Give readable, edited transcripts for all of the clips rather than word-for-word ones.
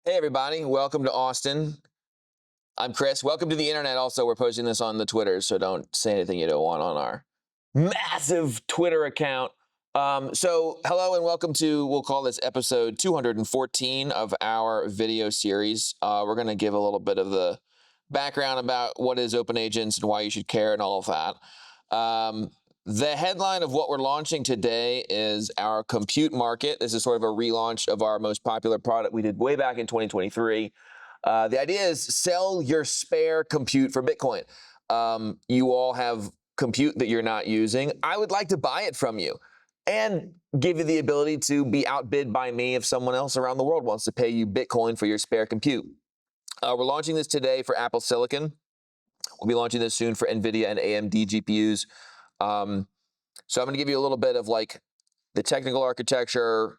Hey everybody, welcome to Austin. I'm Chris. Welcome to the internet also. We're posting this on the Twitter, so don't say anything you don't want on our massive Twitter account. So hello and welcome to, we'll call this episode 214 of our video series. We're going to give a little bit of the background about what is Open Agents and why you should care and all of that. The headline of what we're launching today is our compute market. This is sort of a relaunch of our most popular product we did way back in 2023. The idea is sell your spare compute for Bitcoin. You all have compute that you're not using. I would like to buy it from you and give you the ability to be outbid by me if someone else around the world wants to pay you Bitcoin for your spare compute. We're launching this today for Apple Silicon. We'll be launching this soon for NVIDIA and AMD GPUs. So I'm going to give you a little bit of like the technical architecture,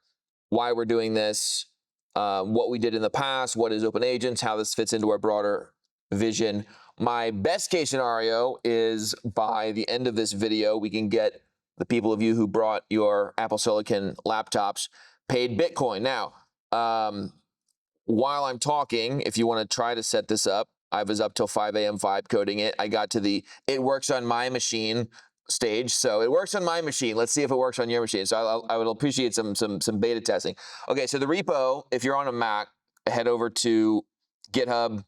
why we're doing this, what we did in the past, what is Open Agents, how this fits into our broader vision. My best case scenario is by the end of this video, we can get the people of you who brought your Apple Silicon laptops paid Bitcoin. Now, while I'm talking, if you want to try to set this up, I was up till 5 a.m. vibe coding it. I got to the it works on my machine stage. So it works on my machine. Let's see if it works on your machine. So I would appreciate some beta testing. Okay, so the repo, if you're on a Mac, head over to GitHub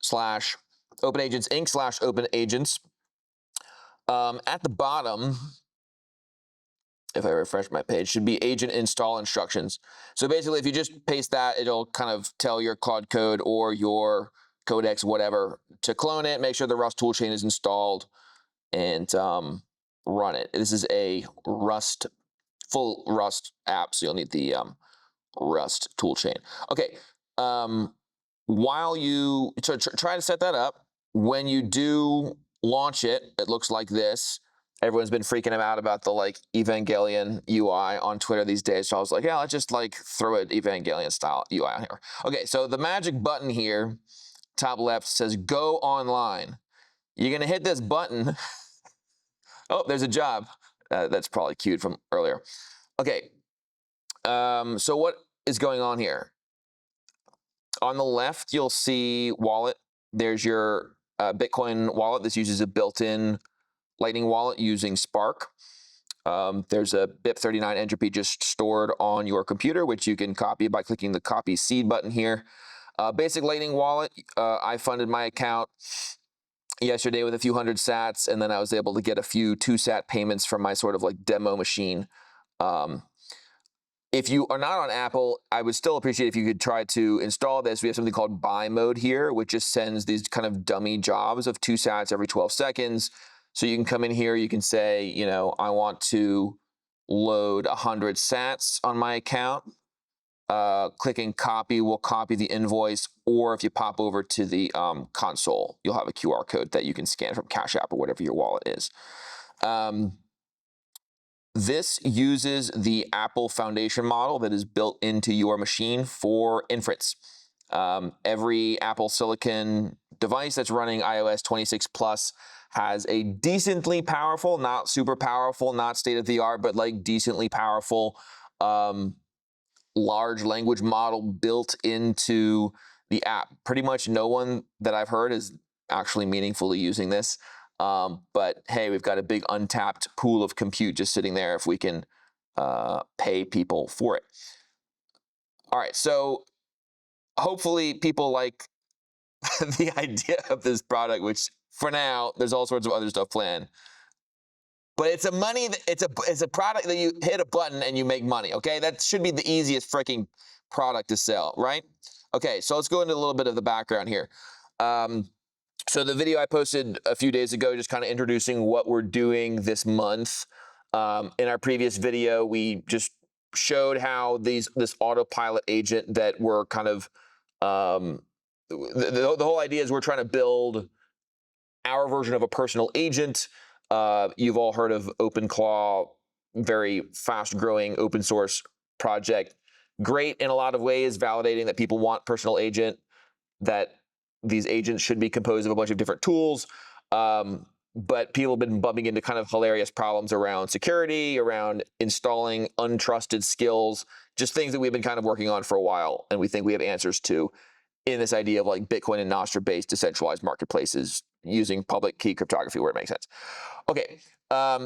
slash OpenAgents Inc. slash OpenAgents. At the bottom, if I refresh my page, should be agent install instructions. So basically, if you just paste that, it'll kind of tell your Claude Code or your Codex, whatever, to clone it, make sure the Rust toolchain is installed, and run it. This is a full Rust app, so you'll need the Rust toolchain. Okay, while you try to set that up, when you do launch it, it looks like this. Everyone's been freaking out about the like Evangelion UI on Twitter these days, so I was like, yeah, let's just like throw an Evangelion style UI on here. Okay, so the magic button here, top left, says go online. You're gonna hit this button. Oh, there's a job. That's probably cued from earlier. Okay, so what is going on here? On the left, you'll see wallet. There's your Bitcoin wallet. This uses a built-in Lightning wallet using Spark. There's a BIP39 entropy just stored on your computer, which you can copy by clicking the copy seed button here. Basic Lightning wallet. I funded my account yesterday with a few hundred sats, and then I was able to get a few 2-sat payments from my sort of like demo machine. If you are not on Apple, I would still appreciate if you could try to install this. We have something called buy mode here, which just sends these kind of dummy jobs of 2 sats every 12 seconds. So you can come in here, you can say, you know, I want to load 100 sats on my account. Clicking copy will copy the invoice, or if you pop over to the console, you'll have a QR code that you can scan from Cash App or whatever your wallet is. This uses the Apple Foundation model that is built into your machine for inference. Every Apple Silicon device that's running iOS 26 Plus has a decently powerful, not super powerful, not state-of-the-art, but like decently powerful large language model built into the app. Pretty much no one that I've heard is actually meaningfully using this. But hey, we've got a big untapped pool of compute just sitting there if we can pay people for it. All right, so hopefully people like the idea of this product, which for now, there's all sorts of other stuff planned. But it's a product that you hit a button and you make money, okay? That should be the easiest freaking product to sell, right? Okay, so let's go into a little bit of the background here. So the video I posted a few days ago, just kind of introducing what we're doing this month. In our previous video, we just showed how this Autopilot agent that we're kind of, the whole idea is we're trying to build our version of a personal agent. You've all heard of OpenClaw, very fast-growing open source project. Great in a lot of ways, validating that people want personal agent, that these agents should be composed of a bunch of different tools. but people have been bumping into kind of hilarious problems around security, around installing untrusted skills, just things that we've been kind of working on for a while, and we think we have answers to in this idea of like Bitcoin and Nostr-based decentralized marketplaces using public key cryptography where it makes sense. Okay,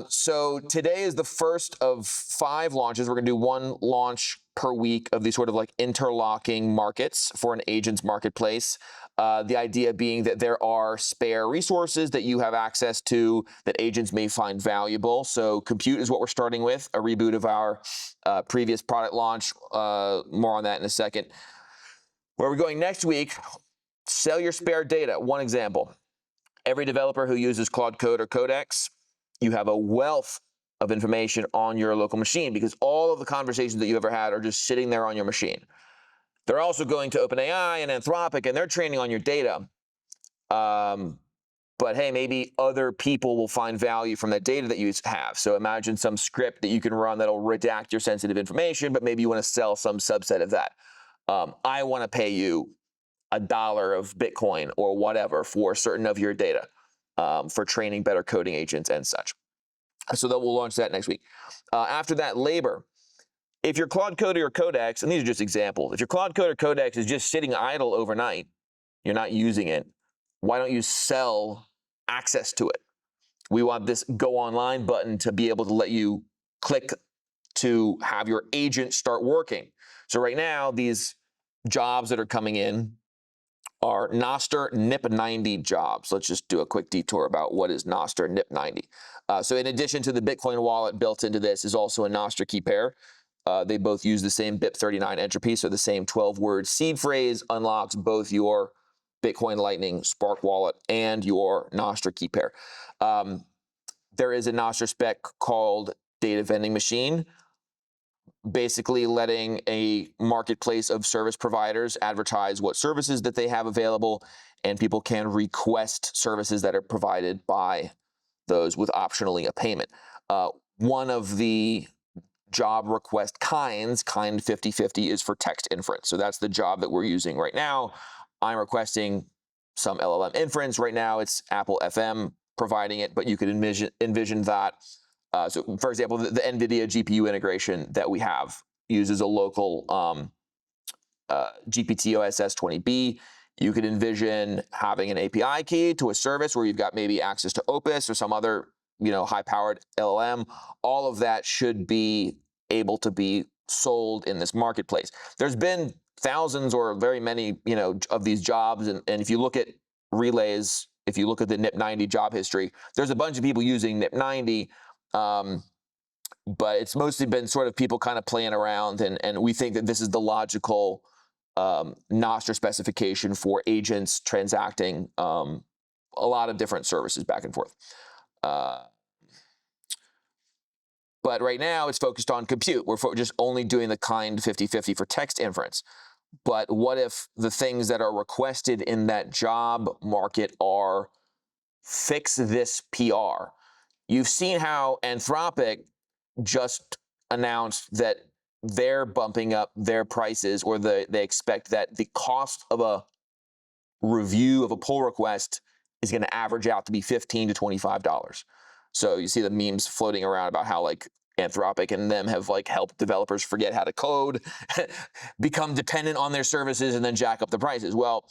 so today is the first of 5 launches. We're going to do 1 launch per week of these sort of like interlocking markets for an agents marketplace. The idea being that there are spare resources that you have access to that agents may find valuable. So compute is what we're starting with, a reboot of our previous product launch. More on that in a second. Where we're going next week, sell your spare data. One example, every developer who uses Claude Code or Codex, you have a wealth of information on your local machine because all of the conversations that you ever had are just sitting there on your machine. They're also going to OpenAI and Anthropic, and they're training on your data. But hey, maybe other people will find value from that data that you have. So imagine some script that you can run that'll redact your sensitive information, but maybe you want to sell some subset of that. I want to pay you $1 of Bitcoin or whatever for certain of your data for training better coding agents and such. So that we'll launch that next week. After that, labor. If your Claude Code or Codex, and these are just examples, if your Claude Code or Codex is just sitting idle overnight, you're not using it, why don't you sell access to it? We want this go online button to be able to let you click to have your agent start working. So right now, these jobs that are coming in are Nostr NIP90 jobs. Let's just do a quick detour about what is Nostr NIP90. So in addition to the Bitcoin wallet built into this is also a Nostr key pair. They both use the same BIP39 entropy, so the same 12-word seed phrase unlocks both your Bitcoin Lightning Spark wallet and your Nostr key pair. There is a Nostr spec called Data Vending Machine, basically letting a marketplace of service providers advertise what services that they have available, and people can request services that are provided by those with optionally a payment. One of the job request kinds, kind 50/50, is for text inference. So that's the job that we're using right now. I'm requesting some LLM inference. Right now it's Apple FM providing it, but you could envision that. So for example, the NVIDIA GPU integration that we have uses a local GPT OSS 20B. You could envision having an API key to a service where you've got maybe access to Opus or some other high-powered LLM. All of that should be able to be sold in this marketplace. There's been thousands or very many of these jobs, and if you look at relays, if you look at the NIP90 job history, there's a bunch of people using NIP90. But it's mostly been sort of people kind of playing around, and we think that this is the logical Nostr specification for agents transacting a lot of different services back and forth. But right now it's focused on compute. We're just only doing the kind 50/50 for text inference. But what if the things that are requested in that job market are fix this PR? You've seen how Anthropic just announced that they're bumping up their prices, or they expect that the cost of a review of a pull request is going to average out to be $15 to $25. So you see the memes floating around about how like Anthropic and them have like helped developers forget how to code, become dependent on their services, and then jack up the prices. Well,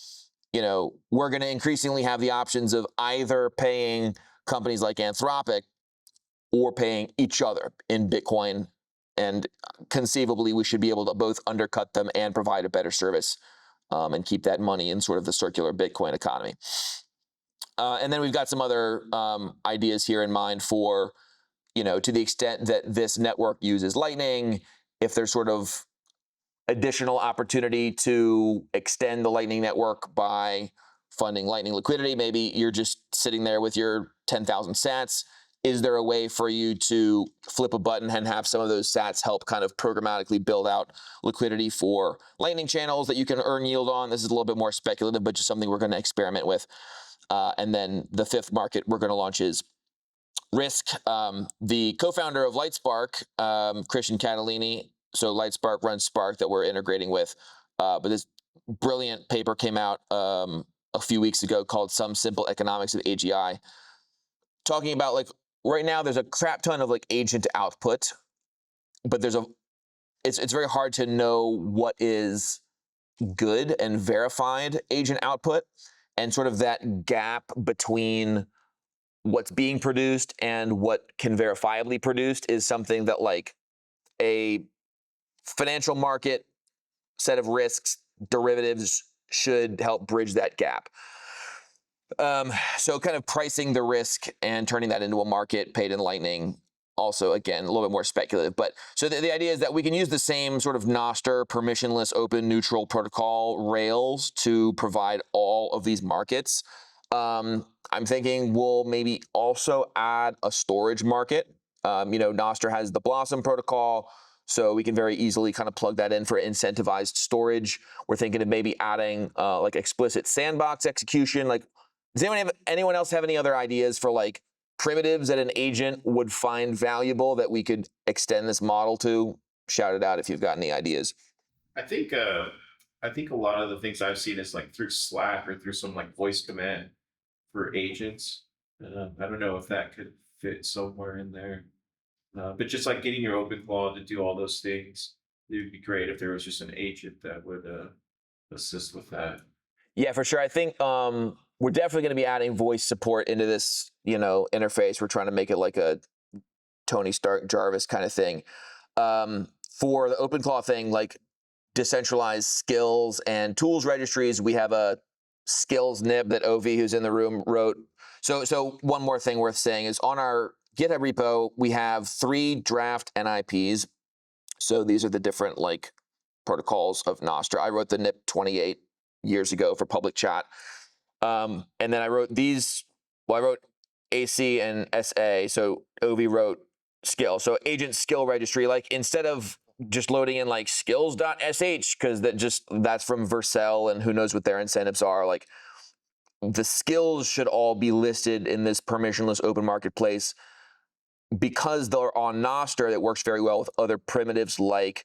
we're going to increasingly have the options of either paying companies like Anthropic or paying each other in Bitcoin, and conceivably we should be able to both undercut them and provide a better service and keep that money in sort of the circular Bitcoin economy. And then we've got some other ideas here in mind for, to the extent that this network uses Lightning, if there's sort of additional opportunity to extend the Lightning network by funding Lightning liquidity. Maybe you're just sitting there with your 10,000 sats. Is there a way for you to flip a button and have some of those sats help kind of programmatically build out liquidity for Lightning channels that you can earn yield on? This is a little bit more speculative, but just something we're going to experiment with. And then the 5th market we're going to launch is Risk. The co-founder of Lightspark, Christian Catalini, so Lightspark runs Spark that we're integrating with, but this brilliant paper came out a few weeks ago called Some Simple Economics of AGI. talking about like right now there's a crap ton of like agent output, but it's very hard to know what is good and verified agent output, and sort of that gap between what's being produced and what can verifiably produced is something that like a financial market set of risks, derivatives should help bridge that gap. So kind of pricing the risk and turning that into a market paid in Lightning. Also, again, a little bit more speculative. But so the idea is that we can use the same sort of Nostr permissionless open neutral protocol rails to provide all of these markets. I'm thinking we'll maybe also add a storage market. Nostr has the Blossom protocol, so we can very easily kind of plug that in for incentivized storage. We're thinking of maybe adding like explicit sandbox execution. Like, does anyone else have any other ideas for like primitives that an agent would find valuable that we could extend this model to? Shout it out if you've got any ideas. I think a lot of the things I've seen is like through Slack or through some like voice command for agents. I don't know if that could fit somewhere in there, but just like getting your OpenClaw to do all those things, it would be great if there was just an agent that would assist with that. Yeah, for sure. I think we're definitely going to be adding voice support into this, interface. We're trying to make it like a Tony Stark Jarvis kind of thing. For the OpenClaw thing, like decentralized skills and tools registries, we have a skills nib that OV, who's in the room, wrote. So one more thing worth saying is on our GitHub repo, we have 3 draft NIPs. So these are the different like protocols of Nostr. I wrote the NIP 28 years ago for public chat. And then I wrote these, I wrote AC and SA, so OV wrote skill. So agent skill registry, like instead of just loading in like skills.sh, because that's from Vercel and who knows what their incentives are, like the skills should all be listed in this permissionless open marketplace because they're on Nostr. That works very well with other primitives like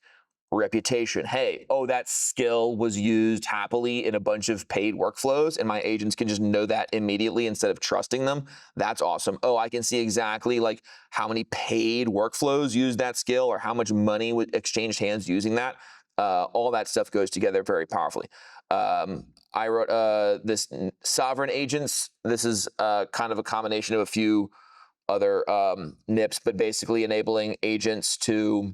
reputation. Hey, that skill was used happily in a bunch of paid workflows, and my agents can just know that immediately instead of trusting them. That's awesome. I can see exactly like how many paid workflows use that skill or how much money exchanged hands using that. All that stuff goes together very powerfully. I wrote this sovereign agents. This is kind of a combination of a few other NIPs, but basically enabling agents to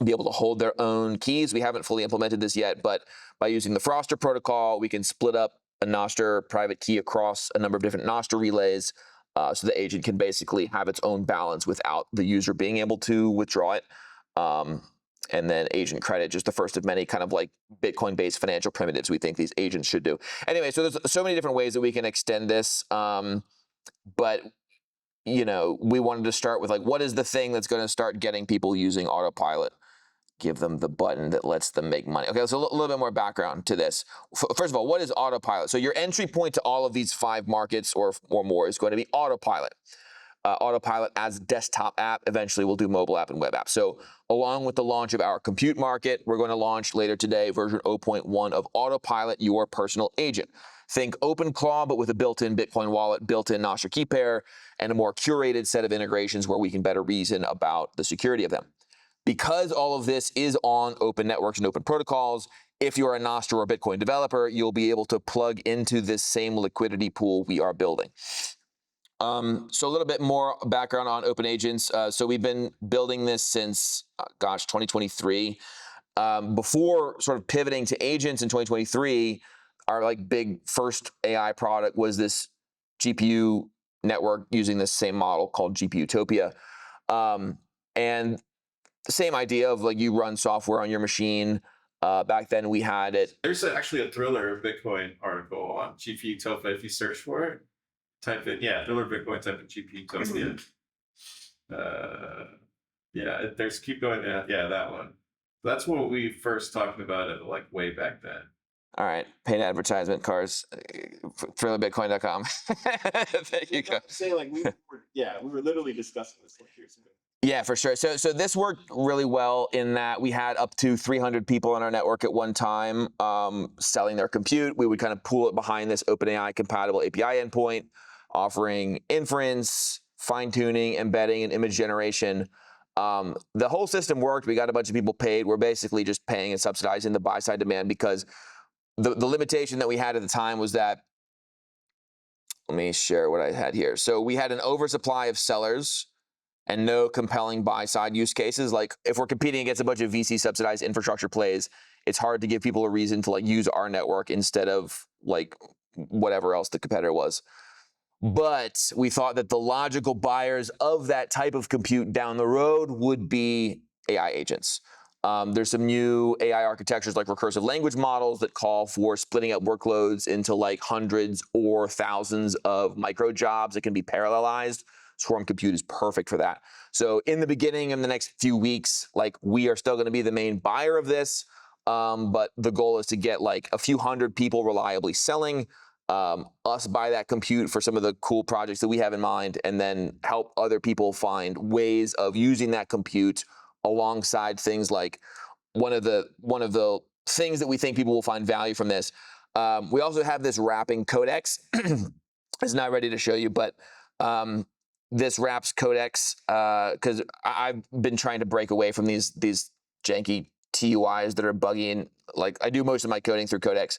be able to hold their own keys. We haven't fully implemented this yet, but by using the Froster protocol, we can split up a Nostr private key across a number of different Nostr relays, so the agent can basically have its own balance without the user being able to withdraw it. And then agent credit, just the first of many kind of like Bitcoin-based financial primitives we think these agents should do. Anyway, so there's so many different ways that we can extend this, but we wanted to start with like, what is the thing that's going to start getting people using Autopilot? Give them the button that lets them make money. Okay, so a little bit more background to this. First of all, what is Autopilot? So your entry point to all of these 5 markets or more is going to be Autopilot. Autopilot as desktop app. Eventually, we'll do mobile app and web app. So along with the launch of our compute market, we're going to launch later today version 0.1 of Autopilot, your personal agent. Think OpenClaw, but with a built-in Bitcoin wallet, built-in Nostr key pair, and a more curated set of integrations where we can better reason about the security of them. Because all of this is on open networks and open protocols, if you're a Nostr or Bitcoin developer, you'll be able to plug into this same liquidity pool we are building. So a little bit more background on open agents. So we've been building this since, 2023. Before sort of pivoting to agents in 2023, our like big first AI product was this GPU network using this same model called GPU Utopia. And the same idea of like you run software on your machine. Back then we had it. There's actually a Thriller Bitcoin article on GPU Utopia. If you search for it, type it, Thriller Bitcoin, type in GPU Utopia. There's keep going. That one. That's what we first talked about it like way back then. All right, paid advertisement cars, thrillerbitcoin.com. There you go. Say like we were literally discussing this like years ago. Yeah, for sure. So this worked really well in that we had up to 300 people on our network at one time selling their compute. We would kind of pool it behind this OpenAI compatible API endpoint. offering inference, fine-tuning, embedding, and image generation. The whole system worked. We got a bunch of people paid. We're basically just paying and subsidizing the buy-side demand because the limitation that we had at the time was that, let me share what I had here. So we had an oversupply of sellers and no compelling buy-side use cases. Like if we're competing against a bunch of VC subsidized infrastructure plays, it's hard to give people a reason to like use our network instead of like whatever else the competitor was. But we thought that the logical buyers of that type of compute down the road would be AI agents. There's some new AI architectures like recursive language models that call for splitting up workloads into like hundreds or thousands of micro jobs that can be parallelized. Swarm compute is perfect for that. So in the beginning, in the next few weeks, like we are still going to be the main buyer of this, but the goal is to get like a few hundred people reliably selling, us buy that compute for some of the cool projects that we have in mind, and then help other people find ways of using that compute alongside things like one of the things that we think people will find value from this. We also have this wrapping codex. It's not ready to show you, but this wraps codex because I've been trying to break away from these janky TUIs that are buggy, and like I do most of my coding through codex.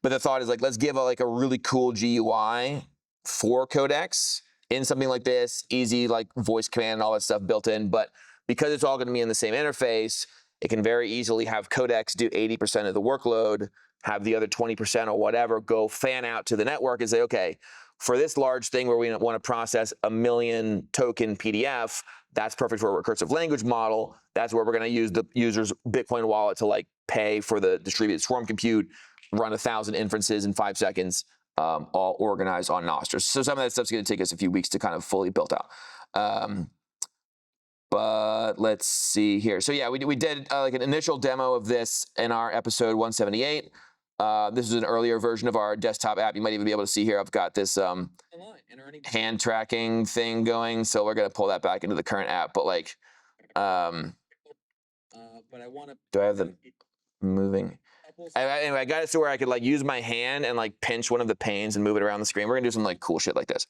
But the thought is like, let's give a really cool GUI for codex in something like this, easy like voice command and all that stuff built in. But because it's all going to be in the same interface, it can very easily have codex do 80% of the workload, have the other 20% or whatever go fan out to the network and say, okay, for this large thing where we want to process 1 million token PDF, that's perfect for a recursive language model. That's where we're going to use the user's Bitcoin wallet to like pay for the distributed swarm compute, run 1,000 inferences in 5 seconds, all organized on Nostr. So some of that stuff's going to take us a few weeks to kind of fully build out. But let's see here. So yeah, we did like an initial demo of this in our episode 178. This is an earlier version of our desktop app. You might even be able to see here, I've got this hand tracking thing going. So we're going to pull that back into the current app. But like, do I have the moving? Anyway, I got it to where I could like use my hand and like pinch one of the panes and move it around the screen. We're gonna do some like cool shit like this.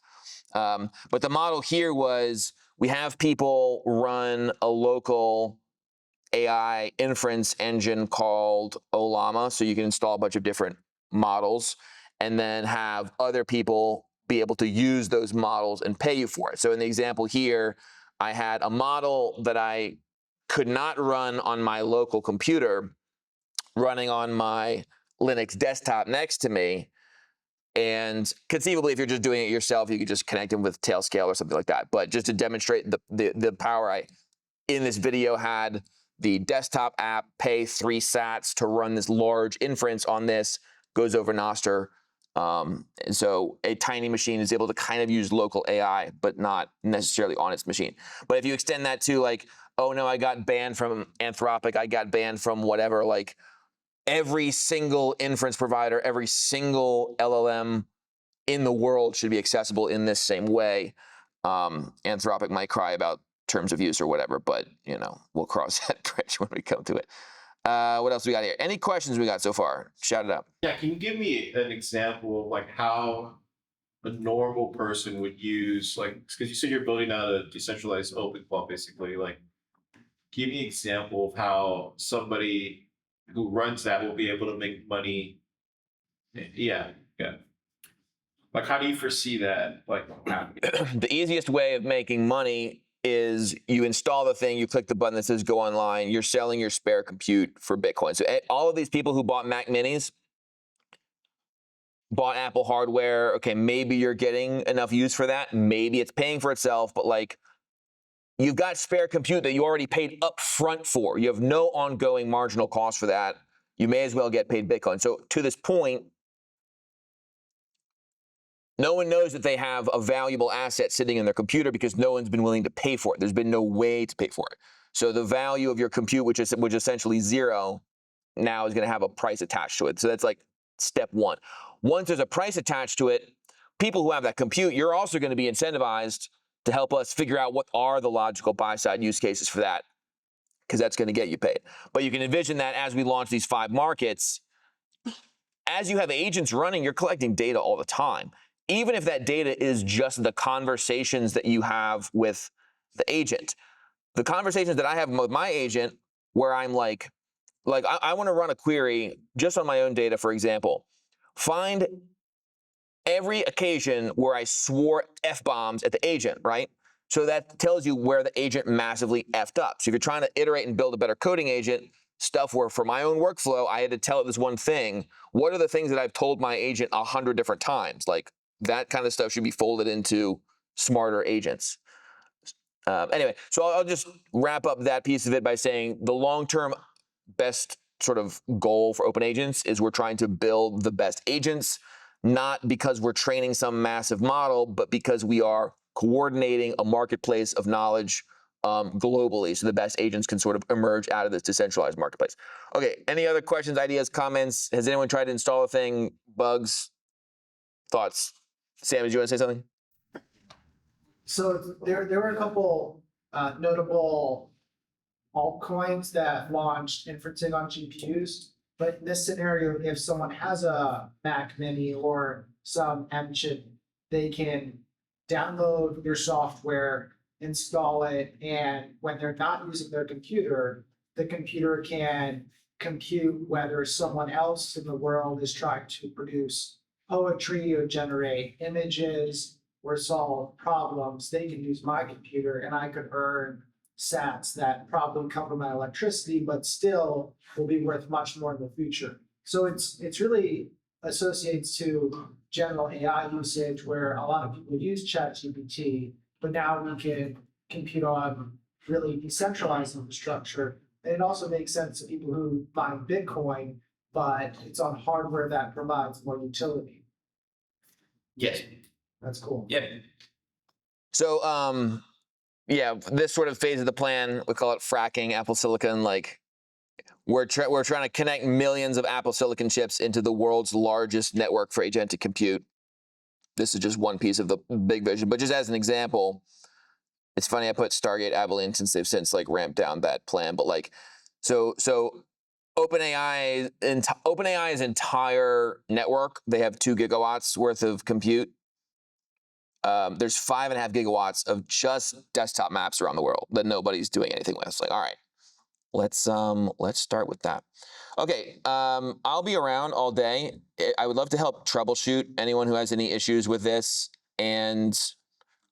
But the model here was we have people run a local AI inference engine called Olama. So you can install a bunch of different models and then have other people be able to use those models and pay you for it. So in the example here, I had a model that I could not run on my local computer running on my Linux desktop next to me. And conceivably, if you're just doing it yourself, you could just connect them with Tailscale or something like that. But just to demonstrate the power, I, in this video, had the desktop app pay 3 sats to run this large inference on this, goes over Nostr. And so a tiny machine is able to kind of use local AI, but not necessarily on its machine. But if you extend that to like, oh no, I got banned from Anthropic, I got banned from whatever, like every single inference provider, every single LLM in the world should be accessible in this same way. Anthropic might cry about terms of use or whatever, but you know, we'll cross that bridge when we come to it. What else we got here? Any questions we got so far? Shout it out. Yeah, can you give me an example of like how a normal person would use, like, because you said you're building out a decentralized open cloud, basically, like, give me an example of how somebody who runs that will be able to make money. Yeah. Like, how do you foresee that? Like, the easiest way of making money is you install the thing, you click the button that says go online, you're selling your spare compute for Bitcoin. So all of these people who bought Mac Minis, bought Apple hardware, okay, maybe you're getting enough use for that. Maybe it's paying for itself, but like, you've got spare compute that you already paid up front for. You have no ongoing marginal cost for that. You may as well get paid Bitcoin. So to this point, no one knows that they have a valuable asset sitting in their computer because no one's been willing to pay for it. There's been no way to pay for it. So the value of your compute, which is essentially zero, now is going to have a price attached to it. So that's like step one. Once there's a price attached to it, people who have that compute, you're also going to be incentivized to help us figure out what are the logical buy-side use cases for that, because that's going to get you paid. But you can envision that as we launch these 5 markets, as you have agents running, you're collecting data all the time. even if that data is just the conversations that you have with the agent. The conversations that I have with my agent where I'm like I want to run a query just on my own data, for example. Find every occasion where I swore F-bombs at the agent, right? So that tells you where the agent massively effed up. So if you're trying to iterate and build a better coding agent, stuff where for my own workflow, I had to tell it this one thing. What are the things that I've told my agent 100 different times? Like that kind of stuff should be folded into smarter agents. Anyway, so I'll just wrap up that piece of it by saying the long-term best sort of goal for open agents is we're trying to build the best agents, not because we're training some massive model, but because we are coordinating a marketplace of knowledge globally, so the best agents can sort of emerge out of this decentralized marketplace. Okay, any other questions, ideas, comments? Has anyone tried to install a thing? Bugs? Thoughts? Sam, did you want to say something? So there were a couple notable altcoins that launched inferencing on GPUs. But in this scenario, if someone has a Mac Mini or some M chip, they can download your software, install it, and when they're not using their computer, the computer can compute whether someone else in the world is trying to produce poetry or generate images or solve problems. They can use my computer and I could earn sats that probably cover my electricity, but still will be worth much more in the future. So it's really associates to general AI usage where a lot of people use ChatGPT, but now we can compute on really decentralized infrastructure. And it also makes sense to people who mine Bitcoin, but it's on hardware that provides more utility. Yes. That's cool. Yep. So, yeah, this sort of phase of the plan, we call it fracking Apple Silicon. Like, we're trying to connect millions of Apple Silicon chips into the world's largest network for agentic compute. This is just one piece of the big vision. But just as an example, it's funny I put Stargate Abilene since they've since like ramped down that plan. But like, so OpenAI's entire network, they have 2 gigawatts worth of compute. There's 5.5 gigawatts of just desktop maps around the world that nobody's doing anything with. It's like, all right, let's start with that. Okay, I'll be around all day. I would love to help troubleshoot anyone who has any issues with this. And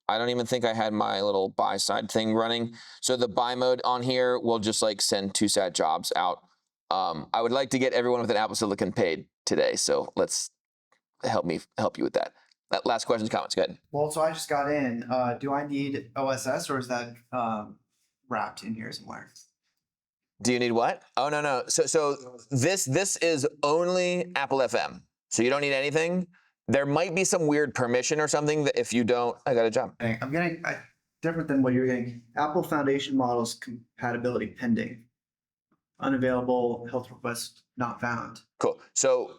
I don't even think I had my little buy side thing running. So the buy mode on here will just like send 2-sat jobs out. I would like to get everyone with an Apple Silicon paid today. So let's help you with that. Last questions, comments, go ahead. Well, so I just got in. Do I need OSS or is that wrapped in here somewhere? Do you need what? Oh, no. So this is only Apple FM. So you don't need anything. There might be some weird permission or something that if you don't, I got a job. I'm getting different than what you're getting. Apple Foundation models compatibility pending. Unavailable, health request not found. Cool. So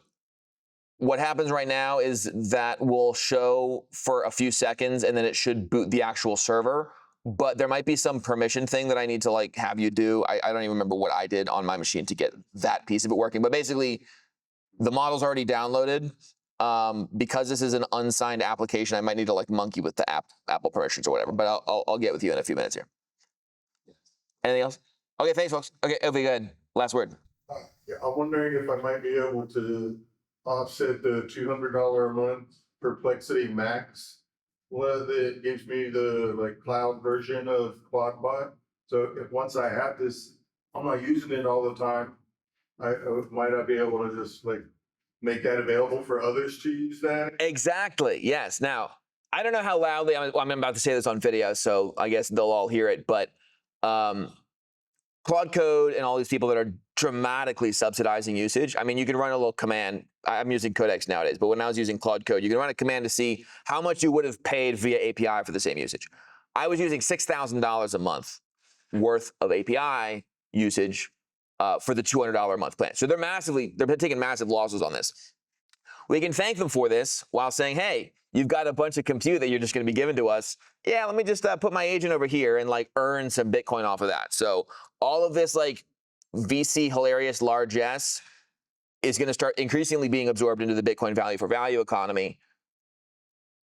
what happens right now is that will show for a few seconds and then it should boot the actual server. But there might be some permission thing that I need to like have you do. I don't even remember what I did on my machine to get that piece of it working. But basically, the model's already downloaded. Because this is an unsigned application, I might need to like monkey with the Apple permissions or whatever. But I'll get with you in a few minutes here. Anything else? Okay, thanks, folks. Okay, Ovi, go ahead. Last word. Yeah, I'm wondering if I might be able to offset the $200 a month Perplexity Max. Well, that gives me the like cloud version of Quadbot. So if once I have this, I'm not using it all the time. I might not be able to just like make that available for others to use that. Exactly. Yes. Now, I don't know how loudly I'm about to say this on video, so I guess they'll all hear it. But Claude Code and all these people that are dramatically subsidizing usage. I mean, you can run a little command. I'm using Codex nowadays, but when I was using Claude Code, you can run a command to see how much you would have paid via API for the same usage. I was using $6,000 a month worth of API usage for the $200 a month plan. So they're taking massive losses on this. We can thank them for this while saying, hey, you've got a bunch of compute that you're just going to be giving to us. Yeah, let me just put my agent over here and like earn some Bitcoin off of that. So all of this like VC hilarious largesse is going to start increasingly being absorbed into the Bitcoin value for value economy.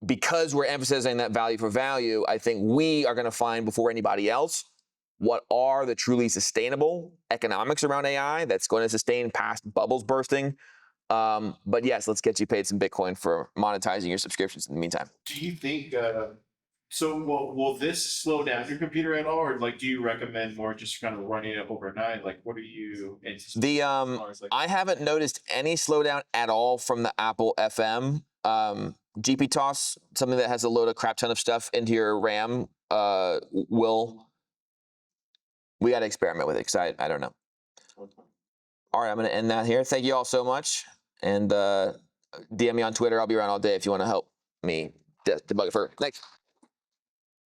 because we're emphasizing that value for value, I think we are going to find before anybody else what are the truly sustainable economics around AI that's going to sustain past bubbles bursting. But yes, let's get you paid some Bitcoin for monetizing your subscriptions in the meantime. Do you think? So will this slow down your computer at all, or like do you recommend more just kind of running it overnight? Like, what are you anticipating? As far as, like, I haven't noticed any slowdown at all from the Apple FM. GP toss, something that has a load of crap ton of stuff into your RAM, we got to experiment with it because I don't know. All right, I'm going to end that here. Thank you all so much. And DM me on Twitter. I'll be around all day if you want to help me debug it further. Thanks.